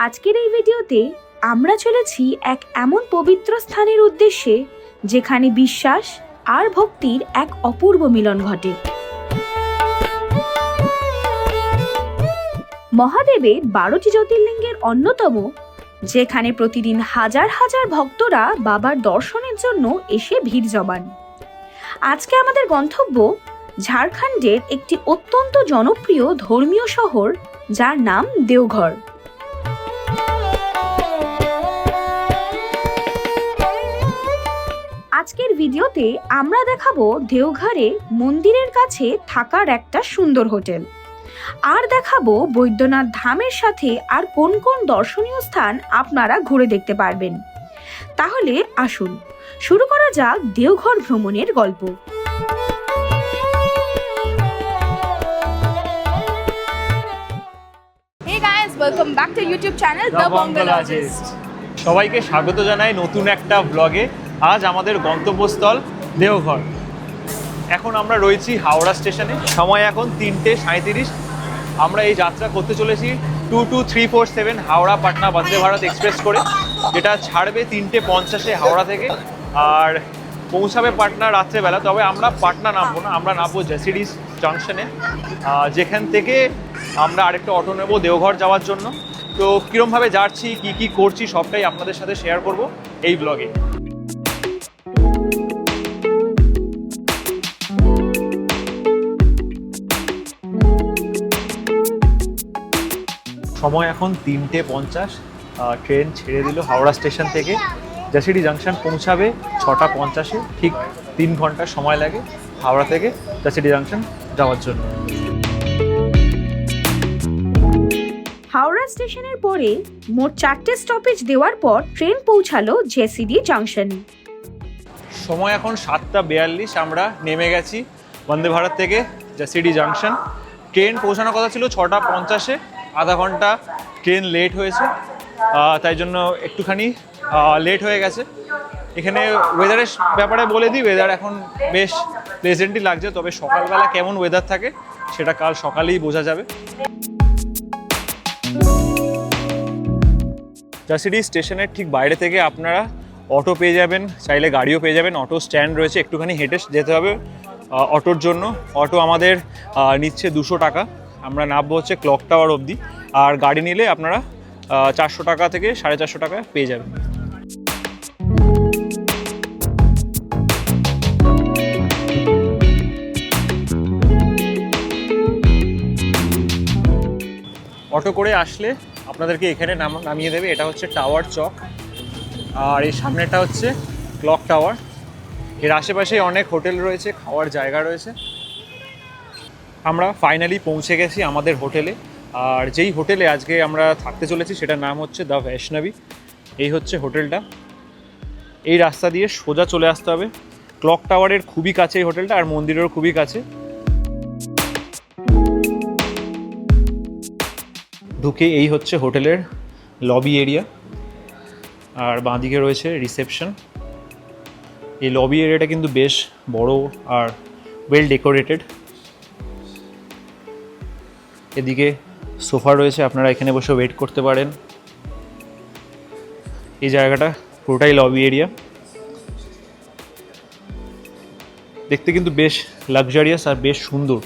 আজকের এই ভিডিওতে আমরা চলেছি এক এমন পবিত্র স্থানের উদ্দেশ্যে যেখানে বিশ্বাস আর ভক্তির এক অপূর্ব মিলন ঘটে। মহাদেবের 12টি জ্যোতির্লিঙ্গের অন্যতম, যেখানে প্রতিদিন হাজার হাজার ভক্তরা বাবার দর্শনের জন্য এসে ভিড় জমান। আজকে আমাদের গন্তব্য ঝাড়খণ্ডের একটি অত্যন্ত জনপ্রিয় ধর্মীয় শহর, যার নাম দেওঘর। আজকের ভিডিওতে আমরা দেখাবো দেওঘরে মন্দিরের কাছে থাকার একটা সুন্দর হোটেল, আর দেখাবো বৈদ্যনাথ ধামের সাথে আর কোন কোন দর্শনীয় স্থান আপনারা ঘুরে দেখতে পারবেন। তাহলে আসুন শুরু করা যাক দেওঘর ভ্রমণের গল্প। Hey guys, welcome back to YouTube channel The Bongalogist. সবাইকে স্বাগত জানাই নতুন একটা ব্লগে। আজ আমাদের গন্তব্যস্থল দেওঘর। এখন আমরা রয়েছি হাওড়া স্টেশনে, সময় এখন 3:37। আমরা এই যাত্রা করতে চলেছি 22347 হাওড়া পাটনা বন্দে ভারত এক্সপ্রেস করে, যেটা ছাড়বে 3:50 হাওড়া থেকে আর পৌঁছাবে পাটনা রাত্রেবেলা। তবে আমরা পাটনা নামবো না, আমরা নামবো জেসিডি জাংশনে, যেখান থেকে আমরা আরেকটা অটো নেবো দেওঘর যাওয়ার জন্য। তো কীরমভাবে যাচ্ছি, কি করছি, সবটাই আপনাদের সাথে শেয়ার করব এই ব্লগে। সময় এখন 3:50। ট্রেন ছেড়ে দিল হাওড়া স্টেশন থেকে। জাসিডি জাংশন পৌঁছাবে 6:50। ঠিক 3 ঘন্টা সময় লাগে হাওড়া থেকে জাসিডি জাংশন যাওয়ার জন্য। হাওড়া স্টেশনের পরে মোট 4টে স্টপেজ দেওয়ার পর ট্রেন পৌঁছালো জেসিডি জাংশনে। সময় এখন 7:42। আমরা নেমে গেছি বন্দে ভারত থেকে জাসিডি জাংশন। ট্রেন পৌঁছানোর কথা ছিল 6:50, আধা ঘন্টা ট্রেন লেট হয়েছে, তাই জন্য একটুখানি লেট হয়ে গেছে। এখানে ওয়েদারের ব্যাপারে বলে দিই, ওয়েদার এখন বেশ প্লেজেন্টই লাগছে, তবে সকালবেলা কেমন ওয়েদার থাকে সেটা কাল সকালেই বোঝা যাবে। জাসিডি স্টেশনের ঠিক বাইরে থেকে আপনারা অটো পেয়ে যাবেন, চাইলে গাড়িও পেয়ে যাবেন। অটো স্ট্যান্ড রয়েছে, একটুখানি হেঁটে যেতে হবে অটোর জন্য। অটো আমাদের নিচ্ছে 200 টাকা। আমরা নামবো হচ্ছে ক্লক টাওয়ার অবধি, আর গাড়ি নিলে আপনারা 400 টাকা থেকে 450 টাকা পেয়ে যাবেন। অটো করে আসলে আপনাদেরকে এখানে নামিয়ে দেবে। এটা হচ্ছে টাওয়ার চক, আর এই সামনেটা হচ্ছে ক্লক টাওয়ার। এর আশেপাশে অনেক হোটেল রয়েছে, খাওয়ার জায়গা রয়েছে। আমরা ফাইনালি পৌঁছে গেছি আমাদের হোটেলে, আর যেই হোটেলে আজকে আমরা থাকতে চলেছি সেটার নাম হচ্ছে দ্য বৈষ্ণবী। এই হচ্ছে হোটেলটা। এই রাস্তা দিয়ে সোজা চলে আসতে হবে, ক্লক টাওয়ারের খুবই কাছে এই হোটেলটা, আর মন্দিরেরও খুবই কাছে। ঢুকে এই হচ্ছে হোটেলের লবি এরিয়া, আর বাঁদিকে রয়েছে রিসেপশন। এই লবি এরিয়াটা কিন্তু বেশ বড় আর ওয়েল ডেকোরেটেড। এদিকে সোফা রয়েছে, আপনারা এখানে বসে ওয়েট করতে পারেন। এই জায়গাটা পুরোটাই লবি এরিয়া। দেখতে কিন্তু বেশ লাক্সারিয়াস আর বেশ সুন্দর।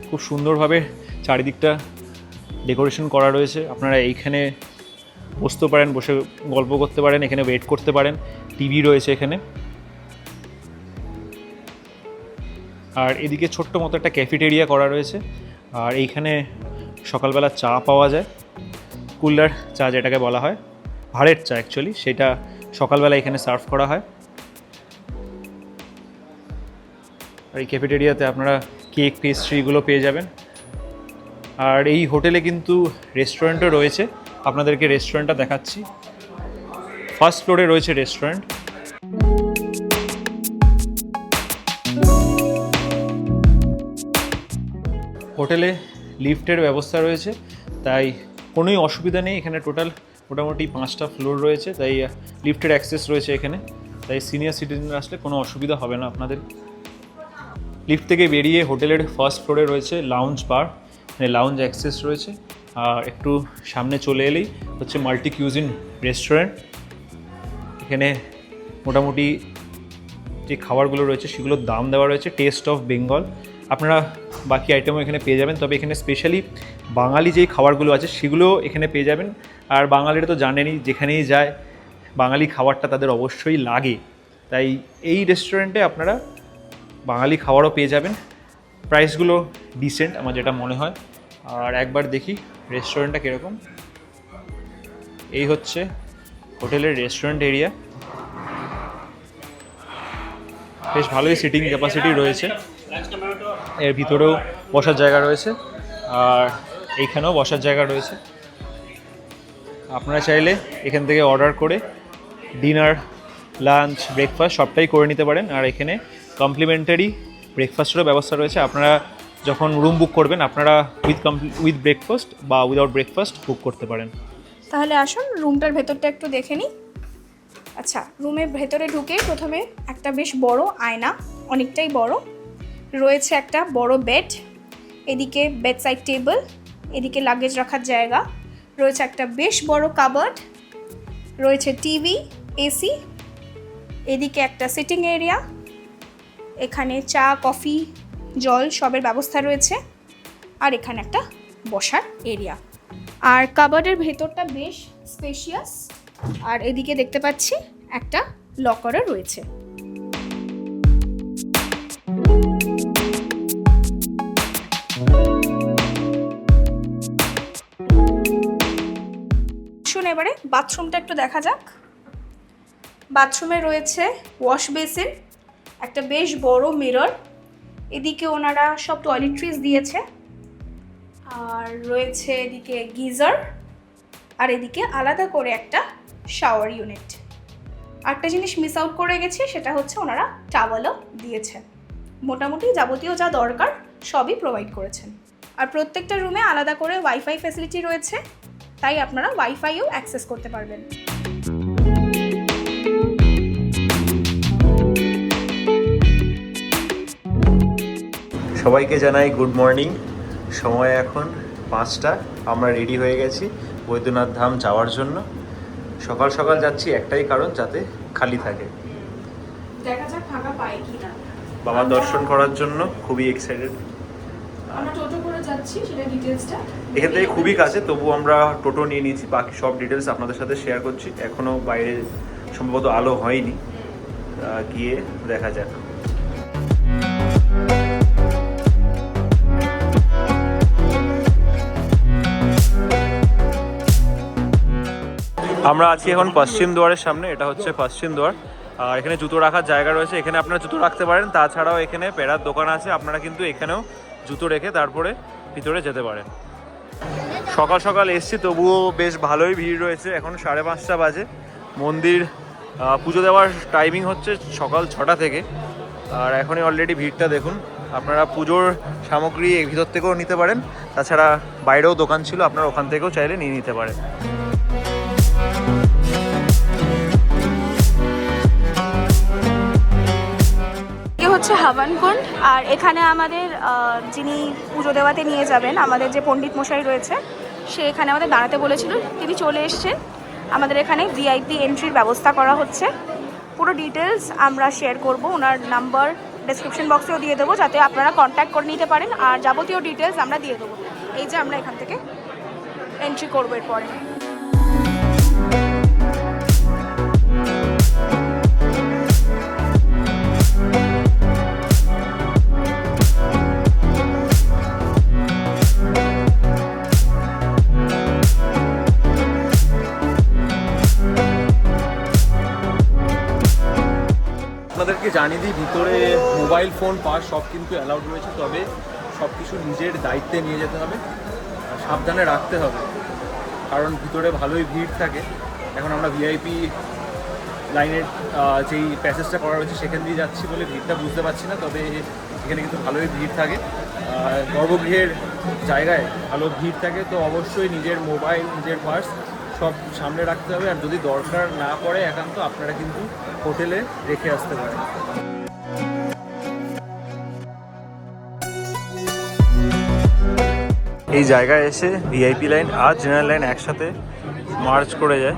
খুব সুন্দরভাবে চারিদিকটা ডেকোরেশন করা রয়েছে। আপনারা এইখানে বসতে পারেন, বসে গল্প করতে পারেন, এখানে ওয়েট করতে পারেন। টিভি রয়েছে এখানে, আর এদিকে ছোট্ট মতো একটা ক্যাফেটেরিয়া করা রয়েছে। আর এইখানে সকালবেলা চা পাওয়া যায়, কুলার চা যেটাকে বলা হয়, ভাঁড়ের চা অ্যাকচুয়ালি, সেটা সকালবেলা এখানে সার্ভ করা হয়। আর এই ক্যাফেটেরিয়াতে আপনারা কেক পেস্ট্রিগুলো পেয়ে যাবেন। আর এই হোটেলে কিন্তু রেস্টুরেন্টও রয়েছে, আপনাদেরকে রেস্টুরেন্টটা দেখাচ্ছি। ফার্স্ট ফ্লোরে রয়েছে রেস্টুরেন্ট। হোটেলে লিফটের ব্যবস্থা রয়েছে, তাই কোনোই অসুবিধা নেই। এখানে টোটাল মোটামুটি 5টা ফ্লোর রয়েছে, তাই লিফটের অ্যাক্সেস রয়েছে এখানে, তাই সিনিয়র সিটিজেন আসলে কোনো অসুবিধা হবে না আপনাদের। লিফট থেকে বেরিয়ে হোটেলের ফার্স্ট ফ্লোরে রয়েছে লাউঞ্জ বার, মানে লাউঞ্জ অ্যাক্সেস রয়েছে। আর একটু সামনে চলে এলেই হচ্ছে মাল্টি কিউজিন রেস্টুরেন্ট। এখানে মোটামুটি যে খাবারগুলো রয়েছে সেগুলোর দাম দেওয়া রয়েছে টেস্ট অফ বেঙ্গল। আপনারা বাকি আইটেমও এখানে পেয়ে যাবেন, তবে এখানে স্পেশালি বাঙালি যেই খাবারগুলো আছে সেগুলো এখানে পেয়ে যাবেন। আর বাঙালিরা তো জানেনই, যেখানেই যায় বাঙালি খাবারটা তাদের অবশ্যই লাগে, তাই এই রেস্টুরেন্টে আপনারা বাঙালি খাবারও পেয়ে যাবেন। প্রাইসগুলো ডিসেন্ট আমার যেটা মনে হয়। আর একবার দেখি রেস্টুরেন্টটা কীরকম। এই হচ্ছে হোটেলের রেস্টুরেন্ট এরিয়া, বেশ ভালোই সিটিং ক্যাপাসিটি রয়েছে। এর ভিতরেও বসার জায়গা রয়েছে আর এইখানেও বসার জায়গা রয়েছে। আপনারা চাইলে এখান থেকে অর্ডার করে ডিনার, লাঞ্চ, ব্রেকফাস্ট সবটাই করে নিতে পারেন। আর এখানে কমপ্লিমেন্টারি ব্রেকফাস্টেরও ব্যবস্থা রয়েছে। আপনারা যখন রুম বুক করবেন আপনারা উইথ ব্রেকফাস্ট বা উইদাউট ব্রেকফাস্ট বুক করতে পারেন। তাহলে আসুন রুমটার ভেতরটা একটু দেখে নিই। আচ্ছা, রুমের ভেতরে ঢুকে প্রথমে একটা বেশ বড় আয়না, অনেকটাই বড়, রয়েছে একটা বড় বেড, এদিকে বেডসাইড টেবিল, এদিকে লাগেজ রাখার জায়গা, রয়েছে একটা বেশ বড় কাবার্ড, রয়েছে টিভি, এসি, এদিকে একটা সিটিং এরিয়া, এখানে চা, কফি, জল সবের ব্যবস্থা রয়েছে, আর এখানে একটা বসার এরিয়া। আর কাবার্ডের ভেতরটা বেশ স্পেশিয়াস। আর এদিকে দেখতে পাচ্ছি একটা লকারও রয়েছে। শুন এবারে বাথরুমটা একটু দেখা যাক। বাথরুমে রয়েছে ওয়াশ বেসিন, একটা বেশ বড় মিরর, এদিকে ওনারা সব টয়লেট্রিজ দিয়েছে, আর রয়েছে এদিকে গিজার, আর এদিকে আলাদা করে একটা শাওয়ার ইউনিট। আরেকটা জিনিস মিস আউট করে গেছি, সেটা হচ্ছে ওনারা টাওয়ালও দিয়েছে। মোটামুটি যাবতীয় যা দরকার সবই প্রোভাইড করেছেন। আর প্রত্যেকটা রুমে আলাদা করে ওয়াইফাই ফ্যাসিলিটি রয়েছে, তাই আপনারা ওয়াইফাইও অ্যাক্সেস করতে পারবেন। সবাইকে জানাই গুড মর্নিং। সময় এখন 5টা। আমরা রেডি হয়ে গেছি বৈদ্যনাথ ধাম যাওয়ার জন্য। সকাল সকাল যাচ্ছি একটাই কারণ, যাতে খালি থাকে। দেখা যাক ফাঁকা পাই কিনা। বাবা দর্শন করার জন্য খুবই এক্সাইটেড। আমরা টোটো করে যাচ্ছি, সেটা ডিটেইলসটা এখান থেকে খুবই কাছে, তবু আমরা টোটো নিয়ে নিয়েছি। বাকি সব ডিটেলস আপনাদের সাথে শেয়ার করছি। এখনও বাইরে সম্ভবত আলো হয়নি, গিয়ে দেখা যাক। আমরা আছি এখন পশ্চিম দুয়ারের সামনে। এটা হচ্ছে পশ্চিম দুয়ার। আর এখানে জুতো রাখার জায়গা রয়েছে, এখানে আপনারা জুতো রাখতে পারেন। তাছাড়াও এখানে পেড়ার দোকান আছে, আপনারা কিন্তু এখানেও জুতো রেখে তারপরে ভিতরে যেতে পারেন। সকাল সকাল এসছি, তবুও বেশ ভালোই ভিড় রয়েছে। এখন 5:30 বাজে। মন্দির পুজো দেওয়ার টাইমিং হচ্ছে সকাল 6টা থেকে। আর এখনই অলরেডি ভিড়টা দেখুন। আপনারা পুজোর সামগ্রী এই ভিতর থেকেও নিতে পারেন, তাছাড়া বাইরেও দোকান ছিল, আপনারা ওখান থেকেও চাইলে নিয়ে নিতে পারেন। হচ্ছে হাভানকুণ্ড। আর এখানে আমাদের যিনি পুজো দেওয়াতে নিয়ে যাবেন, আমাদের যে পণ্ডিত মশাই রয়েছে, সে এখানে আমাদের দাঁড়াতে বলেছিল, তিনি চলে এসছেন। আমাদের এখানে ভিআইপি এন্ট্রির ব্যবস্থা করা হচ্ছে। পুরো ডিটেলস আমরা শেয়ার করব, ওনার নাম্বার ডেসক্রিপশন বক্সেও দিয়ে দেবো, যাতে আপনারা কন্ট্যাক্ট করে নিতে পারেন। আর যাবতীয় ডিটেলস আমরা দিয়ে দেবো। এই যে আমরা এখান থেকে এন্ট্রি করবো এরপরে। আপনাদেরকে জানিয়ে দিই, ভিতরে মোবাইল ফোন পাস সব কিন্তু অ্যালাউড রয়েছে, তবে সব কিছু নিজের দায়িত্বে নিয়ে যেতে হবে, সাবধানে রাখতে হবে, কারণ ভিতরে ভালোই ভিড় থাকে। এখন আমরা ভিআইপি লাইনের যেই প্যাসেজটা করা রয়েছে সেখান দিয়ে যাচ্ছি বলে ভিড়টা বুঝতে পারছি না, তবে এখানে কিন্তু ভালোই ভিড় থাকে। গর্ভগৃহের জায়গায় ভালো ভিড় থাকে, তো অবশ্যই নিজের মোবাইল, নিজের পার্স সব সামনে রাখতে হবে। আর যদি দরকার না পড়ে একান্ত, আপনারা কিন্তু হোটেলে রেখে আসতে পারেন। এই জায়গায় এসে ভিআইপি লাইন আর জেনারেল লাইন একসাথে মার্চ করে যায়,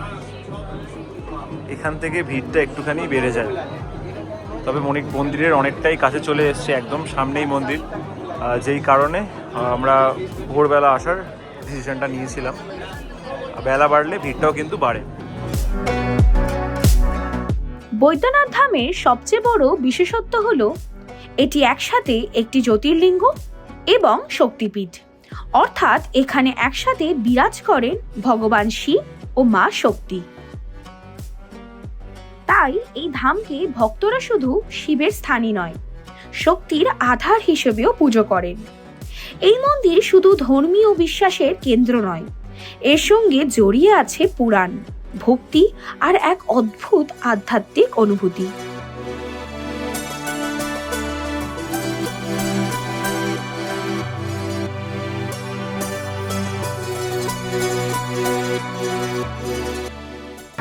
এখান থেকে ভিড়টা একটুখানি বেড়ে যায়। তবে মন্দিরের অনেকটাই কাছে চলে এসছে, একদম সামনেই মন্দির, যেই কারণে আমরা ভোরবেলা আসার ডিসিশনটা নিয়েছিলাম। বেলা বাড়লে ভিড়টাও কিন্তু বাড়ে। বৈদ্যনাথ ধামের সবচেয়ে বড় বিশেষত্ব হলো এটি একসাথে একটি জ্যোতির্লিঙ্গ এবং শক্তিপীঠ, অর্থাৎ এখানে একসাথে বিরাজ করেন ভগবান শিব ও মা শক্তি। তাই এই ধামকে ভক্তরা শুধু শিবের স্থানই নয়, শক্তির আধার হিসেবেও পুজো করেন। এই মন্দির শুধু ধর্মীয় বিশ্বাসের কেন্দ্র নয়, এর সঙ্গে জড়িয়ে আছে পুরাণ, ভক্তি আর এক অদ্ভুত আধ্যাত্মিক অনুভূতি।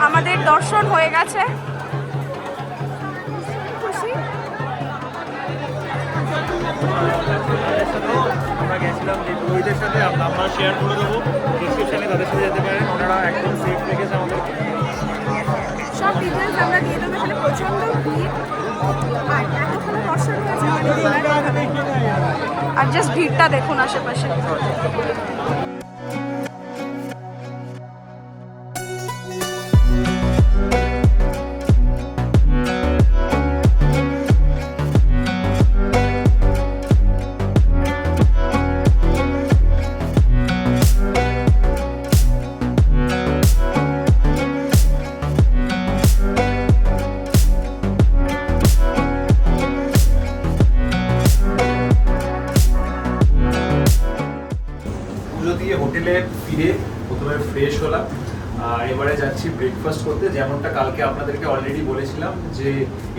আমাদের দর্শন হয়ে গেছে। খুশি? আমরা গেছিলাম বন্ধুদের সাথে, আমরা শেয়ার করে দেবো ডিসক্রিপশনে, তাদের সাথে যেতে পারেন, ওনারা একদম সেফ রেখেছে আমাদেরকে। সব ডিটেলস আমরা দিয়ে দেবো। এখানে প্রচণ্ড ভিড়, আর এতক্ষণ দর্শন হয়েছে আর জাস্ট ভিড়টা দেখুন আশেপাশে। হোটেলে ফিরে প্রথমে ফ্রেশ হলাম, আর এবারে যাচ্ছি ব্রেকফাস্ট করতে। যেমনটা কালকে আপনাদেরকে অলরেডি বলেছিলাম যে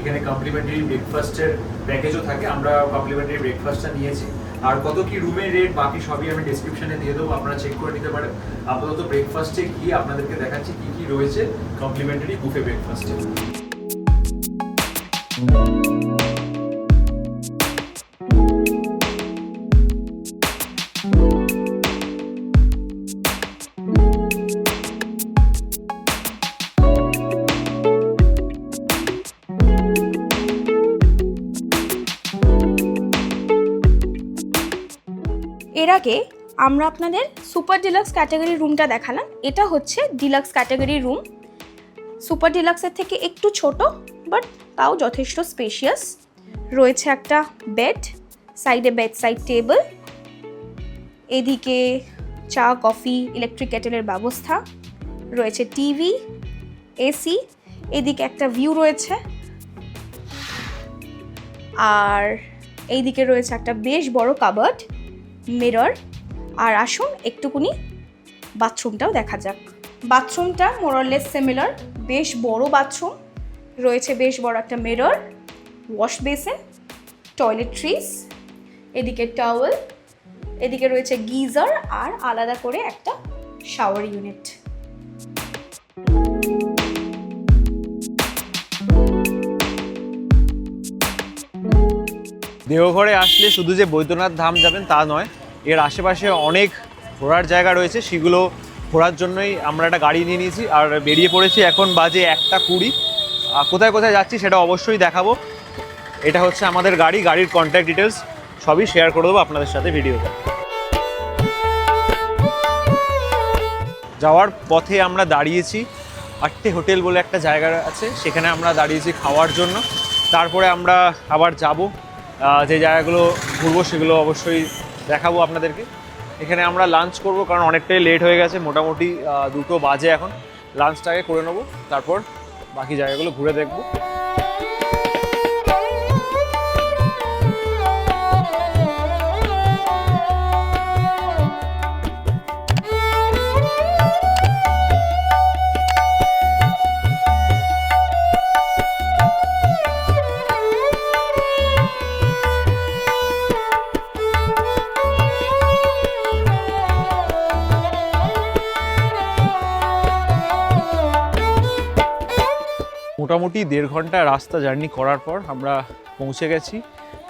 এখানে কমপ্লিমেন্টারি ব্রেকফাস্টের প্যাকেজও থাকে, আমরা কমপ্লিমেন্টারি ব্রেকফাস্টটা নিয়েছি। আর কত কি রুমের রেট বাকি সবই আমি ডেসক্রিপশনে দিয়ে দেবো, আপনারা চেক করে নিতে পারেন। আপাতত ব্রেকফাস্টে গিয়ে আপনাদেরকে দেখাচ্ছি কি কি রয়েছে কমপ্লিমেন্টারি বুফে ব্রেকফাস্টে। এর আগে আমরা আপনাদের সুপার ডিলাক্স ক্যাটাগরি রুমটা দেখালাম। এটা হচ্ছে ডিলাক্স ক্যাটাগরি রুম। সুপার ডিলাক্সের থেকে একটু ছোট, বাট তাও যথেষ্ট স্পেশিয়াস। রয়েছে একটা বেড, সাইডে বেড সাইড টেবিল, এদিকে চা কফি ইলেকট্রিক কেটেলের ব্যবস্থা, রয়েছে টিভি, এসি, এদিকে একটা ভিউ রয়েছে, আর এইদিকে রয়েছে একটা বেশ বড় কাবার্ড, মিরর। আর আসুন একটুকুনি বাথরুমটাও দেখা যাক। বাথরুমটা মোরলেস সিমিলার, বেশ বড় বাথরুম, রয়েছে বেশ বড় একটা মিরর, ওয়াশ বেসিন, টয়লেট্রিজ, এদিকে টাওয়েল, এদিকে রয়েছে গিজার আর আলাদা করে একটা শাওয়ার ইউনিট। দেওঘরে আসলে শুধু যে বৈদ্যনাথ ধাম যাবেন তা নয়, এর আশেপাশে অনেক ঘোরার জায়গা রয়েছে, সেগুলো ঘোরার জন্যই আমরা একটা গাড়ি নিয়ে নিয়েছি আর বেরিয়ে পড়েছি। এখন বাজে 1:20। কোথায় কোথায় যাচ্ছি সেটা অবশ্যই দেখাবো। এটা হচ্ছে আমাদের গাড়ি, গাড়ির কন্ট্যাক্ট ডিটেলস সবই শেয়ার করে দেবো আপনাদের সাথে ভিডিওতে। যাওয়ার পথে আমরা দাঁড়িয়েছি আট্টে হোটেল বলে একটা জায়গা আছে, সেখানে আমরা দাঁড়িয়েছি খাওয়ার জন্য। তারপরে আমরা আবার যাব, যে জায়গাগুলো ঘুরবো সেগুলো অবশ্যই দেখাবো আপনাদেরকে। এখানে আমরা লাঞ্চ করব, কারণ অনেকটাই লেট হয়ে গেছে, মোটামুটি 2টো বাজে এখন। লাঞ্চটাকে করে নেবো, তারপর বাকি জায়গাগুলো ঘুরে দেখবো। মোটামুটি 1.5 ঘন্টা রাস্তা জার্নি করার পর আমরা পৌঁছে গেছি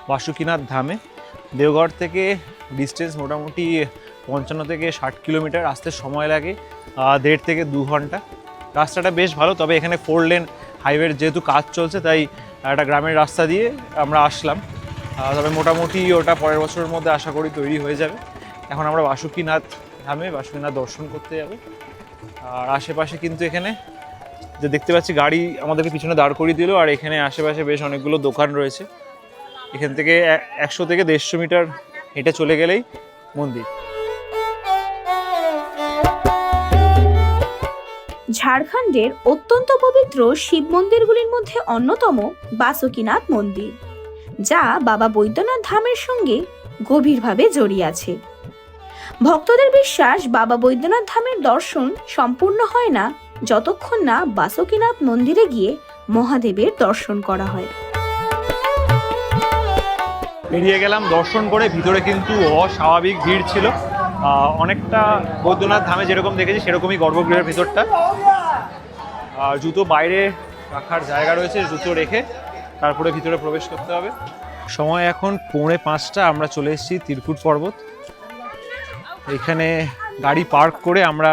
বাসুকিনাথ ধামে। দেওঘর থেকে ডিস্টেন্স মোটামুটি 55 থেকে 60 কিলোমিটার, আসতে সময় লাগে 1.5 থেকে 2 ঘন্টা। রাস্তাটা বেশ ভালো, তবে এখানে 4 লেন হাইওয়ের যেহেতু কাজ চলছে তাই একটা গ্রামের রাস্তা দিয়ে আমরা আসলাম। তবে মোটামুটি ওটা পরের বছরের মধ্যে আশা করি তৈরি হয়ে যাবে। এখন আমরা বাসুকীনাথ ধামে বাসুকীনাথ দর্শন করতে যাব। আর আশেপাশে কিন্তু এখানে যে দেখতে পাচ্ছি গাড়ি আমাদেরকে পিছনে দাঁড় করিয়ে দিল, আর এখানে আশেপাশে বেশ অনেকগুলো দোকান রয়েছে। এখান থেকে 100 থেকে 150 মিটার হেঁটে চলে গেলেই মন্দির। ঝাড়খণ্ডের অত্যন্ত পবিত্র শিব মন্দিরগুলির মধ্যে অন্যতম বাসুকীনাথ মন্দির, যা বাবা বৈদ্যনাথ ধামের সঙ্গে গভীরভাবে জড়িয়ে আছে। ভক্তদের বিশ্বাস, বাবা বৈদ্যনাথ ধামের দর্শন সম্পূর্ণ হয় না যতক্ষণ না বাসুকীনাথ মন্দিরে গিয়ে মহাদেবের দর্শন করা হয়। বেরিয়ে গেলাম দর্শন করে। ভিতরে কিন্তু অস্বাভাবিক ভিড় ছিল, অনেকটা বৈদ্যনাথ ধামে যেরকম দেখেছি সেরকমই গর্ভগৃহের ভিতরটা। জুতো বাইরে রাখার জায়গা রয়েছে, জুতো রেখে তারপরে ভিতরে প্রবেশ করতে হবে। সময় এখন 4:45। আমরা চলে এসেছি তিরকুট পর্বত। এখানে গাড়ি পার্ক করে আমরা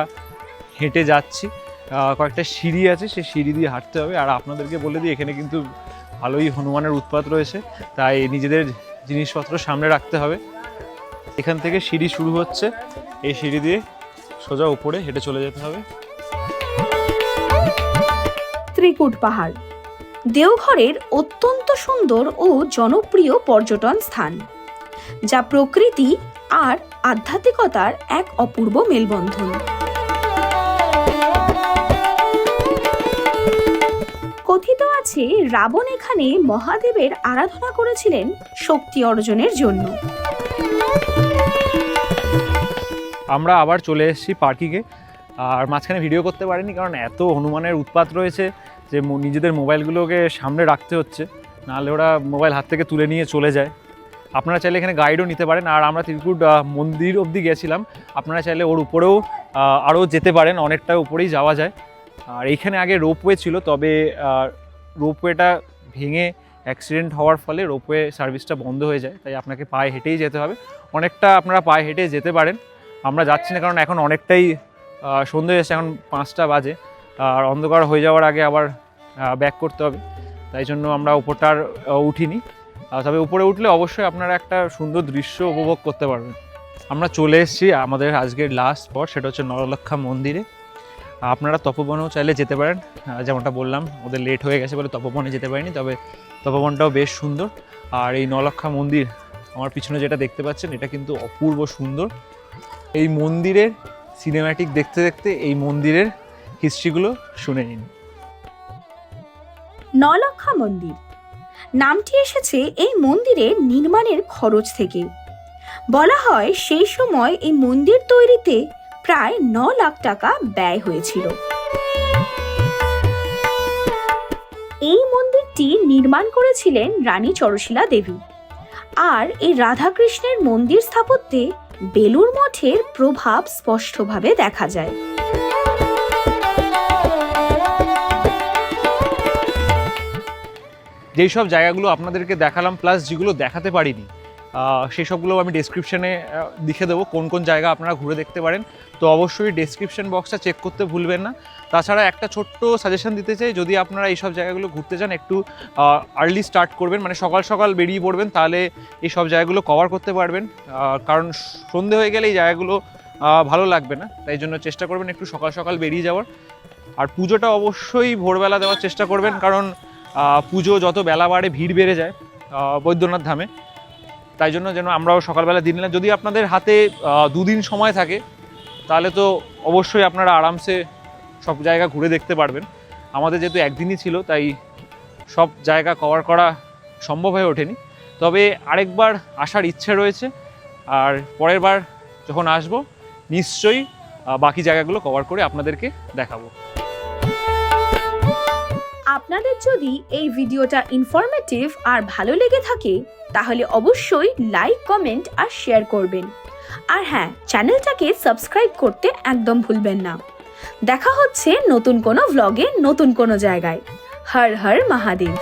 হেঁটে যাচ্ছি। কয়েকটা সিঁড়ি আছে, সেই সিঁড়ি দিয়ে হাঁটতে হবে। আর আপনাদেরকে বলে দিই, এখানে কিন্তু ভালোই হনুমানের উৎপাত রয়েছে, তাই নিজেদের জিনিসপত্র সামনে রাখতে হবে। এখান থেকে সিঁড়ি শুরু হচ্ছে, এই সিঁড়ি দিয়ে সোজা উপরে হেঁটে চলে যেতে হবে। ত্রিকুট পাহাড় দেওঘরের অত্যন্ত সুন্দর ও জনপ্রিয় পর্যটন স্থান, যা প্রকৃতি আর আধ্যাত্মিকতার এক অপূর্ব মেলবন্ধন। কথিত আছে, রাবণ এখানে মহাদেবের আরাধনা করেছিলেন শক্তি অর্জনের জন্য। আমরা আবার চলে এসেছি পার্কিংয়ে। আর মাঝখানে ভিডিও করতে পারিনি, কারণ এত হনুমানের উৎপাত রয়েছে যে নিজেদের মোবাইলগুলোকে সামনে রাখতে হচ্ছে, নাহলে ওরা মোবাইল হাত থেকে তুলে নিয়ে চলে যায়। আপনারা চাইলে এখানে গাইডও নিতে পারেন। আর আমরা তিরকুট মন্দির অবধি গেছিলাম, আপনারা চাইলে ওর উপরেও আরও যেতে পারেন, অনেকটা উপরেই যাওয়া যায়। আর এইখানে আগে রোপওয়ে ছিল, তবে রোপওয়েটা ভেঙে অ্যাক্সিডেন্ট হওয়ার ফলে রোপওয়ে সার্ভিসটা বন্ধ হয়ে যায়, তাই আপনাকে পায়ে হেঁটেই যেতে হবে। অনেকটা আপনারা পায়ে হেঁটে যেতে পারেন। আমরা যাচ্ছি না, কারণ এখন অনেকটাই সন্ধ্যে এসে, এখন 5টা বাজে, আর অন্ধকার হয়ে যাওয়ার আগে আবার ব্যাক করতে হবে, তাই জন্য আমরা উপরটার উঠিনি। তবে উপরে উঠলে অবশ্যই আপনারা একটা সুন্দর দৃশ্য উপভোগ করতে পারবেন। আমরা চলে এসেছি আমাদের আজকের লাস্ট স্পট, সেটা হচ্ছে নরলক্ষা মন্দিরে। আপনারা তপবনেও চাইলে যেতে পারেন, যেমনটা বললাম ওদের লেট হয়ে গেছে বলে তপবনে যেতে পারিনি, তবে তপবনটাও বেশ সুন্দর। আর এই নরলক্ষা মন্দির আমার পিছনে যেটা দেখতে পাচ্ছেন, এটা কিন্তু অপূর্ব সুন্দর। এই মন্দিরের সিনেম্যাটিক দেখতে দেখতে এই মন্দিরের হিস্ট্রিগুলো শুনে নিন। নলক্ষা মন্দির নামটি এসেছে এই মন্দিরের নির্মাণের খরচ থেকে। বলা হয় সেই সময় এই মন্দির তৈরিতে প্রায় 9 লাখ টাকা ব্যয় হয়েছিল। এই মন্দিরটি নির্মাণ করেছিলেন রানী চরশিলা দেবী। আর এই রাধাকৃষ্ণের মন্দির স্থাপত্যে বেলুড় মঠের প্রভাব স্পষ্টভাবে দেখা যায়। যেই সব জায়গাগুলো আপনাদেরকে দেখালাম, প্লাস যেগুলো দেখাতে পারিনি, সেই সবগুলো আমি ডেসক্রিপশানে লিখে দেবো কোন কোন জায়গা আপনারা ঘুরে দেখতে পারেন। তো অবশ্যই ডেসক্রিপশন বক্সটা চেক করতে ভুলবেন না। তাছাড়া একটা ছোট্ট সাজেশন দিতে চাই, যদি আপনারা এই সব জায়গাগুলো ঘুরতে চান, একটু আর্লি স্টার্ট করবেন, মানে সকাল সকাল বেরিয়ে পড়বেন, তাহলে এই সব জায়গাগুলো কভার করতে পারবেন। কারণ সন্ধে হয়ে গেলে এই জায়গাগুলো ভালো লাগবে না, তাই জন্য চেষ্টা করবেন একটু সকাল সকাল বেরিয়ে যাওয়ার। আর পুজোটা অবশ্যই ভোরবেলা দেওয়ার চেষ্টা করবেন, কারণ পুজো যত বেলা বাড়ে ভিড় বেড়ে যায় বৈদ্যনাথ ধামে, তাই জন্য যেন আমরাও সকালবেলা দিন নিলাম। যদি আপনাদের হাতে 2 দিন সময় থাকে, তাহলে তো অবশ্যই আপনারা আরামসে সব জায়গা ঘুরে দেখতে পারবেন। আমাদের যেহেতু একদিনই ছিল, তাই সব জায়গা কভার করা সম্ভব হয়ে ওঠেনি, তবে আরেকবার আসার ইচ্ছে রয়েছে। আর পরের বার যখন আসবো, নিশ্চয়ই বাকি জায়গাগুলো কভার করে আপনাদেরকে দেখাবো। আপনাদের যদি এই ভিডিওটা ইনফরমেটিভ আর ভালো লেগে থাকে, তাহলে অবশ্যই লাইক, কমেন্ট আর শেয়ার করবেন। আর হ্যাঁ, চ্যানেলটাকে সাবস্ক্রাইব করতে একদম ভুলবেন না। দেখা হচ্ছে নতুন কোনো ভ্লগে, নতুন কোনো জায়গায়। হর হর মহাদেব।